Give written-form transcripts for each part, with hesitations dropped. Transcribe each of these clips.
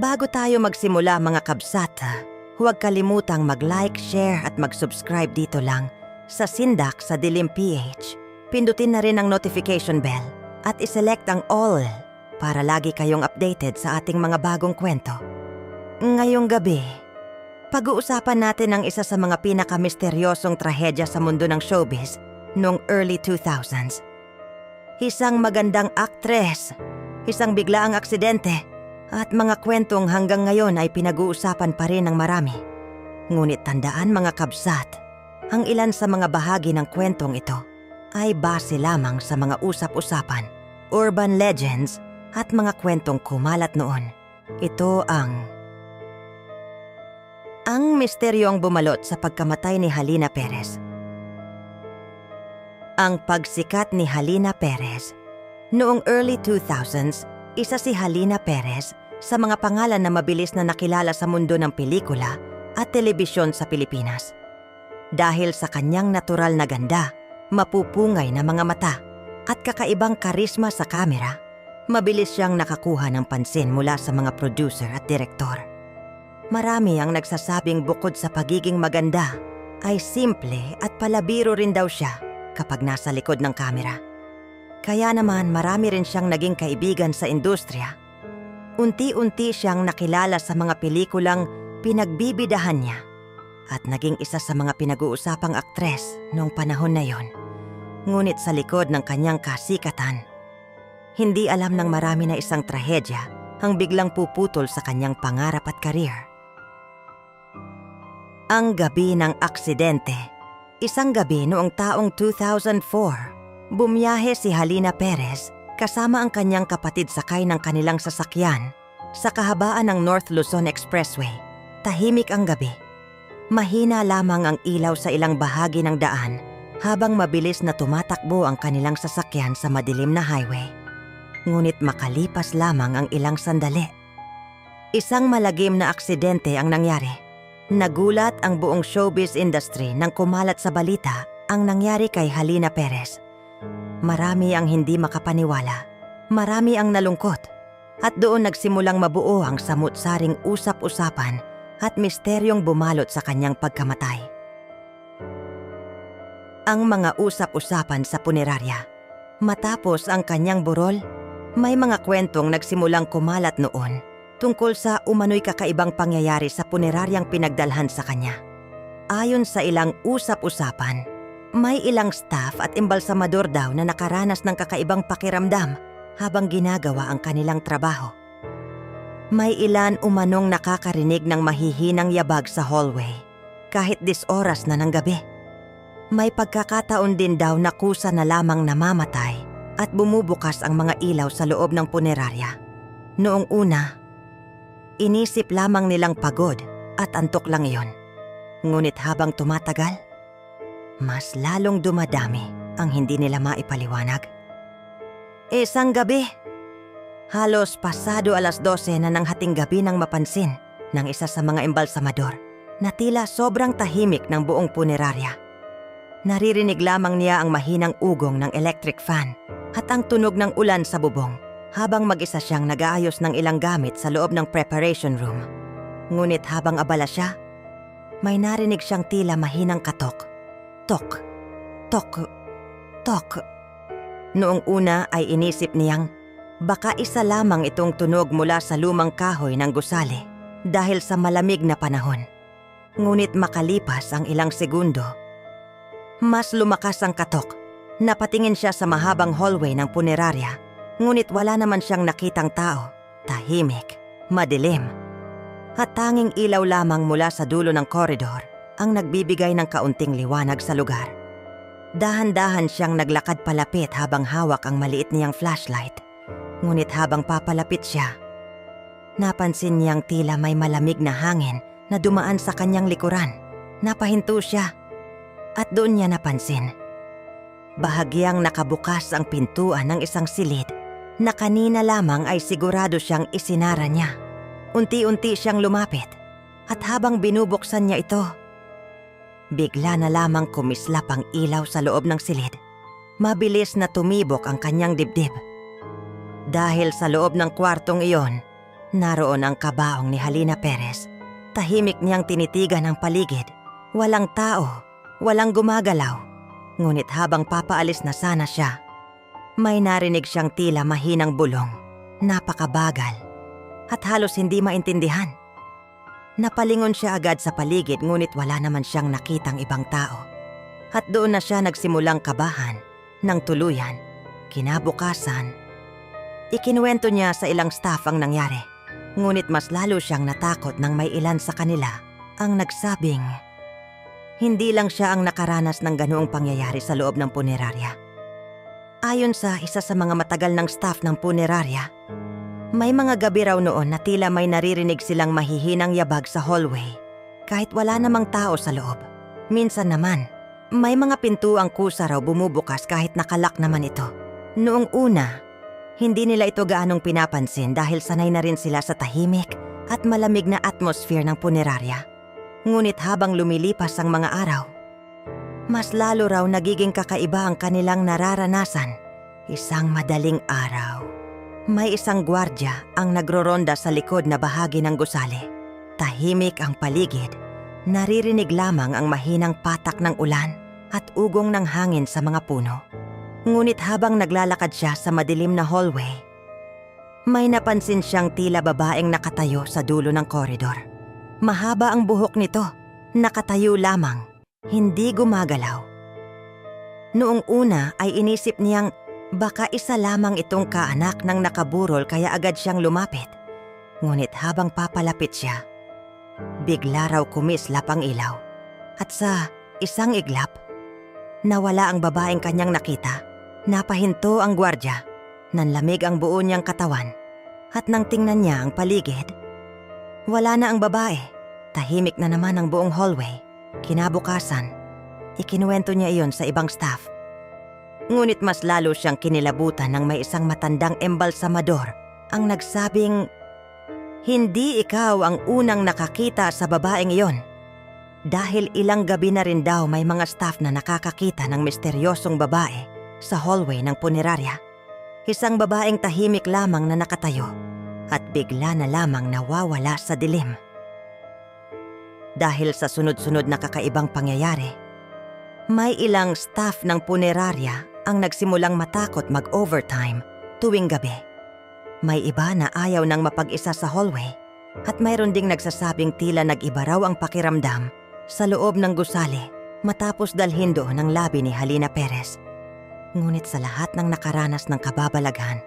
Bago tayo magsimula mga kabsat, huwag kalimutang mag-like, share at mag-subscribe dito lang sa Sindak sa Dilim PH. Pindutin na rin ang notification bell at iselect ang all para lagi kayong updated sa ating mga bagong kwento. Ngayong gabi, pag-uusapan natin ang isa sa mga pinakamisteryosong trahedya sa mundo ng showbiz noong early 2000s. Isang magandang aktres, isang biglaang aksidente, at mga kwentong hanggang ngayon ay pinag-uusapan pa rin ng marami. Ngunit tandaan mga kabsat, ang ilan sa mga bahagi ng kwentong ito ay base lamang sa mga usap-usapan, urban legends at mga kwentong kumalat noon. Ito ang misteryong bumalot sa pagkamatay ni Halina Perez. Ang pagsikat ni Halina Perez. Noong early 2000s, isa si Halina Perez sa mga pangalan na mabilis na nakilala sa mundo ng pelikula at telebisyon sa Pilipinas. Dahil sa kanyang natural na ganda, mapupungay na mga mata at kakaibang karisma sa kamera, mabilis siyang nakakuha ng pansin mula sa mga producer at direktor. Marami ang nagsasabing bukod sa pagiging maganda, ay simple at palabiro rin daw siya kapag nasa likod ng kamera. Kaya naman marami rin siyang naging kaibigan sa industriya. Unti-unti siyang nakilala sa mga pelikulang pinagbibidahan niya at naging isa sa mga pinag-uusapang aktres noong panahon na yon. Ngunit sa likod ng kanyang kasikatan, hindi alam ng marami na isang trahedya ang biglang puputol sa kanyang pangarap at karir. Ang gabi ng aksidente. Isang gabi noong taong 2004, bumiyahe si Halina Perez kasama ang kanyang kapatid sakay ng kanilang sasakyan sa kahabaan ng North Luzon Expressway. Tahimik ang gabi. Mahina lamang ang ilaw sa ilang bahagi ng daan habang mabilis na tumatakbo ang kanilang sasakyan sa madilim na highway. Ngunit makalipas lamang ang ilang sandali, isang malagim na aksidente ang nangyari. Nagulat ang buong showbiz industry nang kumalat sa balita ang nangyari kay Halina Perez. Marami ang hindi makapaniwala, marami ang nalungkot, at doon nagsimulang mabuo ang samut-saring usap-usapan at misteryong bumalot sa kanyang pagkamatay. Ang mga usap-usapan sa punerarya. Matapos ang kanyang burol, may mga kwentong nagsimulang kumalat noon tungkol sa umano'y kakaibang pangyayari sa puneraryang pinagdalhan sa kanya. Ayon sa ilang usap-usapan, may ilang staff at embalsamador daw na nakaranas ng kakaibang pakiramdam habang ginagawa ang kanilang trabaho. May ilan umanong nakakarinig ng mahihinang yabag sa hallway kahit 10 oras na ng gabi. May pagkakataon din daw na kusa na lamang namamatay at bumubukas ang mga ilaw sa loob ng punerarya. Noong una, inisip lamang nilang pagod at antok lang iyon. Ngunit habang tumatagal, mas lalong dumadami ang hindi nila maipaliwanag. Isang gabi, halos pasado alas 12 na ng hating gabi nang mapansin ng isa sa mga embalsamador na tila sobrang tahimik ng buong punerarya. Naririnig lamang niya ang mahinang ugong ng electric fan at ang tunog ng ulan sa bubong habang mag-isa siyang nag-aayos ng ilang gamit sa loob ng preparation room. Ngunit habang abala siya, may narinig siyang tila mahinang katok. Tok, tok, tok. Noong una ay inisip niyang baka isa lamang itong tunog mula sa lumang kahoy ng gusali dahil sa malamig na panahon. Ngunit makalipas ang ilang segundo, mas lumakas ang katok. Napatingin siya sa mahabang hallway ng punerarya, ngunit wala naman siyang nakitang tao. Tahimik, madilim, at tanging ilaw lamang mula sa dulo ng koridor ang nagbibigay ng kaunting liwanag sa lugar. Dahan-dahan siyang naglakad palapit habang hawak ang maliit niyang flashlight. Ngunit habang papalapit siya, napansin niyang tila may malamig na hangin na dumaan sa kanyang likuran. Napahinto siya at doon niya napansin. Bahagyang nakabukas ang pintuan ng isang silid na kanina lamang ay sigurado siyang isinara niya. Unti-unti siyang lumapit at habang binubuksan niya ito, bigla na lamang kumislap ang ilaw sa loob ng silid. Mabilis na tumibok ang kanyang dibdib. Dahil sa loob ng kwartong iyon, Naroon ang kabaong ni Halina Perez. Tahimik niyang tinitigan ang paligid. Walang tao, walang gumagalaw. Ngunit habang papaalis na sana siya, may narinig siyang tila mahinang bulong. Napakabagal at halos hindi maintindihan. Napalingon siya agad sa paligid ngunit wala naman siyang nakitang ibang tao. At doon na siya nagsimulang kabahan ng tuluyan. Kinabukasan, ikinuwento niya sa ilang staff ang nangyari. Ngunit mas lalo siyang natakot nang may ilan sa kanila ang nagsabing hindi lang siya ang nakaranas ng ganoong pangyayari sa loob ng punerarya. Ayon sa isa sa mga matagal ng staff ng punerarya, may mga gabi raw noon na tila may naririnig silang mahihinang yabag sa hallway kahit wala namang tao sa loob. Minsan naman, may mga pintuang kusa raw bumubukas kahit nakalak naman ito. Noong una, hindi nila ito gaanong pinapansin dahil sanay na rin sila sa tahimik at malamig na atmosphere ng punerarya. Ngunit habang lumilipas ang mga araw, mas lalo raw nagiging kakaiba ang kanilang nararanasan. Isang madaling araw, may isang gwardya ang nagroronda sa likod na bahagi ng gusali. Tahimik ang paligid, naririnig lamang ang mahinang patak ng ulan at ugong ng hangin sa mga puno. Ngunit habang naglalakad siya sa madilim na hallway, may napansin siyang tila babaeng nakatayo sa dulo ng koridor. Mahaba ang buhok nito, nakatayo lamang, hindi gumagalaw. Noong una ay inisip niyang baka isa lamang itong kaanak ng nakaburol kaya agad siyang lumapit. Ngunit habang papalapit siya, bigla raw kumislap ang ilaw. At sa isang iglap, nawala ang babaeng kanyang nakita. Napahinto ang gwardya. Nanlamig ang buo niyang katawan. At nang tingnan niya ang paligid, wala na ang babae. Tahimik na naman ang buong hallway. Kinabukasan, ikinuwento niya iyon sa ibang staff. Ngunit mas lalo siyang kinilabutan nang may isang matandang embalsamador ang nagsabing, "Hindi ikaw ang unang nakakita sa babaeng iyon." Dahil ilang gabi na rin daw may mga staff na nakakakita ng misteryosong babae sa hallway ng punerarya. Isang babaeng tahimik lamang na nakatayo at bigla na lamang nawawala sa dilim. Dahil sa sunod-sunod na kakaibang pangyayari, may ilang staff ng punerarya ang nagsimulang matakot mag-overtime tuwing gabi. May iba na ayaw nang mapag-isa sa hallway at mayroon ding nagsasabing tila nag-iba raw ang pakiramdam sa loob ng gusali matapos dalhin doon ang labi ni Halina Perez. Ngunit sa lahat ng nakaranas ng kababalaghan,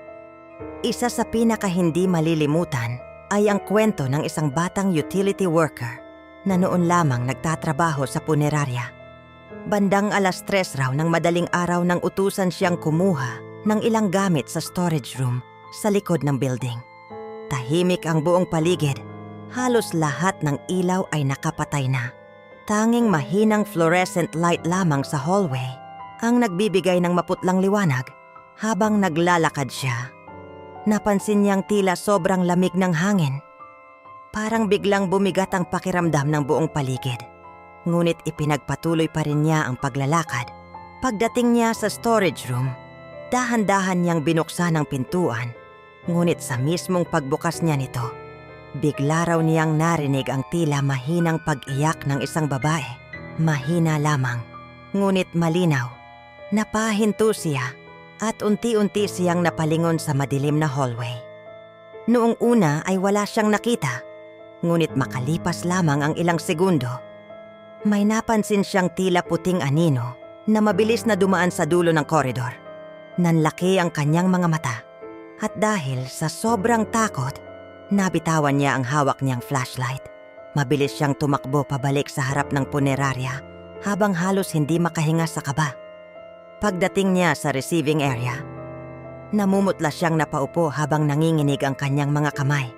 isa sa pinaka-hindi malilimutan ay ang kwento ng isang batang utility worker na noon lamang nagtatrabaho sa punerarya. Bandang 3:00 raw ng madaling araw nang utusan siyang kumuha ng ilang gamit sa storage room sa likod ng building. Tahimik ang buong paligid, halos lahat ng ilaw ay nakapatay na. Tanging mahinang fluorescent light lamang sa hallway ang nagbibigay ng maputlang liwanag. Habang naglalakad siya, napansin niyang tila sobrang lamig ng hangin. Parang biglang bumigat ang pakiramdam ng buong paligid. Ngunit ipinagpatuloy pa rin niya ang paglalakad. Pagdating niya sa storage room, dahan-dahan niyang binuksan ang pintuan. Ngunit sa mismong pagbukas niya nito, bigla raw niyang narinig ang tila mahinang pag-iyak ng isang babae. Mahina lamang, ngunit malinaw. Napahinto siya at unti-unti siyang napalingon sa madilim na hallway. Noong una ay wala siyang nakita, ngunit makalipas lamang ang ilang segundo, may napansin siyang tila puting anino na mabilis na dumaan sa dulo ng koridor. Nanlaki ang kanyang mga mata at dahil sa sobrang takot, nabitawan niya ang hawak niyang flashlight. Mabilis siyang tumakbo pabalik sa harap ng punerarya habang halos hindi makahinga sa kaba. Pagdating niya sa receiving area, namumutla siyang napaupo habang nanginginig ang kanyang mga kamay.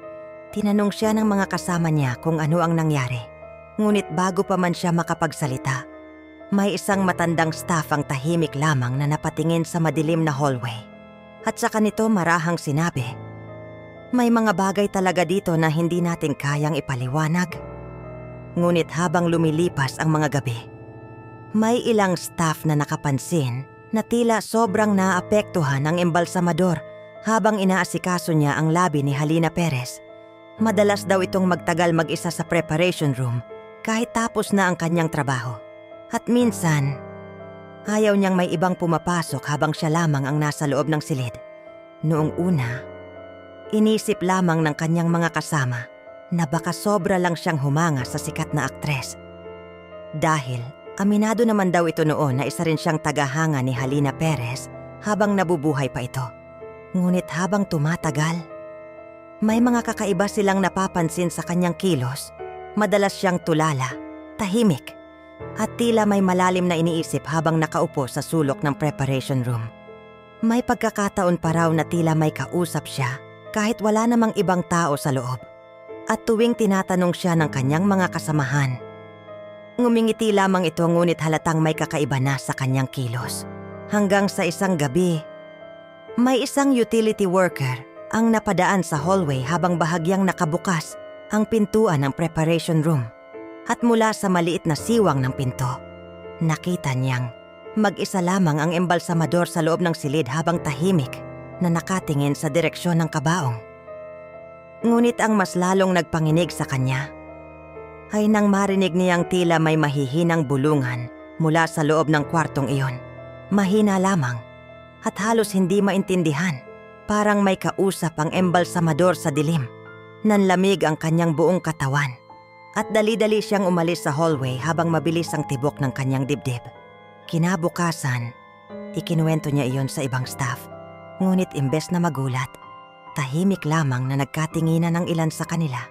Tinanong siya ng mga kasama niya kung ano ang nangyari. Ngunit bago pa man siya makapagsalita, may isang matandang staff ang tahimik lamang na napatingin sa madilim na hallway. At saka nito marahang sinabi, "May mga bagay talaga dito na hindi natin kayang ipaliwanag." Ngunit habang lumilipas ang mga gabi, may ilang staff na nakapansin na tila sobrang naapektuhan ang embalsamador habang inaasikaso niya ang labi ni Halina Perez. Madalas daw itong magtagal mag-isa sa preparation room kahit tapos na ang kanyang trabaho. At minsan, ayaw niyang may ibang pumapasok habang siya lamang ang nasa loob ng silid. Noong una, inisip lamang ng kanyang mga kasama na baka sobra lang siyang humanga sa sikat na aktres. Dahil aminado naman daw ito noon na isa rin siyang tagahanga ni Halina Perez habang nabubuhay pa ito. Ngunit habang tumatagal, may mga kakaiba silang napapansin sa kanyang kilos. Madalas siyang tulala, tahimik, at tila may malalim na iniisip habang nakaupo sa sulok ng preparation room. May pagkakataon pa raw na tila may kausap siya kahit wala namang ibang tao sa loob. At tuwing tinatanong siya ng kanyang mga kasamahan, ngumingiti lamang ito ngunit halatang may kakaiba na sa kanyang kilos. Hanggang sa isang gabi, may isang utility worker ang napadaan sa hallway habang bahagyang nakabukas ang pintuan ng preparation room. At mula sa maliit na siwang ng pinto, nakita niyang mag-isa lamang ang embalsamador sa loob ng silid habang tahimik na nakatingin sa direksyon ng kabaong. Ngunit ang mas lalong nagpanginig sa kanya ay nang marinig niyang tila may mahihinang bulungan mula sa loob ng kwartong iyon. Mahina lamang at halos hindi maintindihan. Parang may kausap ang embalsamador sa dilim. Nanlamig ang kanyang buong katawan at dali-dali siyang umalis sa hallway habang mabilis ang tibok ng kanyang dibdib. Kinabukasan, ikinuwento niya iyon sa ibang staff. Ngunit imbes na magulat, tahimik lamang na nagkatinginan ng ilan sa kanila.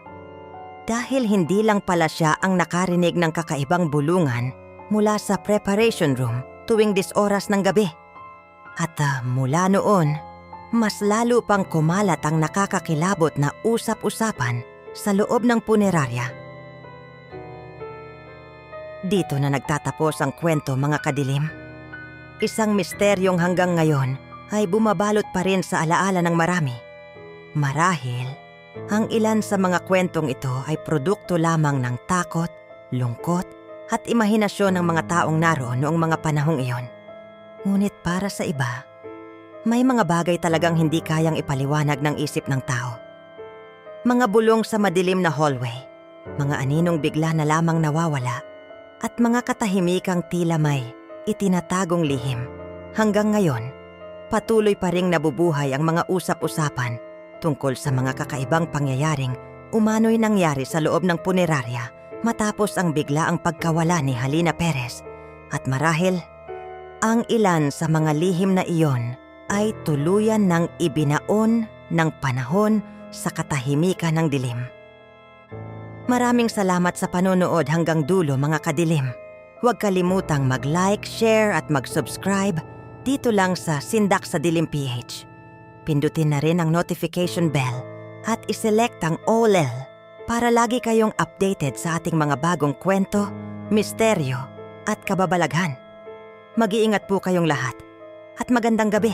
Dahil hindi lang pala siya ang nakarinig ng kakaibang bulungan mula sa preparation room tuwing 10 oras ng gabi. At mula noon, mas lalo pang kumalat ang nakakakilabot na usap-usapan sa loob ng punerarya. Dito na nagtatapos ang kwento, mga kadilim. Isang misteryong hanggang ngayon ay bumabalot pa rin sa alaala ng marami. Marahil, ang ilan sa mga kwentong ito ay produkto lamang ng takot, lungkot, at imahinasyon ng mga taong naroon noong mga panahong iyon. Ngunit para sa iba, may mga bagay talagang hindi kayang ipaliwanag ng isip ng tao. Mga bulong sa madilim na hallway, mga aninong bigla na lamang nawawala, at mga katahimikang tila may itinatagong lihim. Hanggang ngayon, patuloy pa ring nabubuhay ang mga usap-usapan tungkol sa mga kakaibang pangyayaring umano'y nangyari sa loob ng punerarya matapos ang biglaang pagkawala ni Halina Perez. At marahil, ang ilan sa mga lihim na iyon ay tuluyan ng ibinaon ng panahon sa katahimikan ng dilim. Maraming salamat sa panonood hanggang dulo, mga kadilim. Huwag kalimutang mag-like, share at mag-subscribe dito lang sa Sindak sa Dilim PH. Pindutin na rin ang notification bell at iselect ang all para lagi kayong updated sa ating mga bagong kwento, misteryo at kababalaghan. Mag-iingat po kayong lahat at magandang gabi.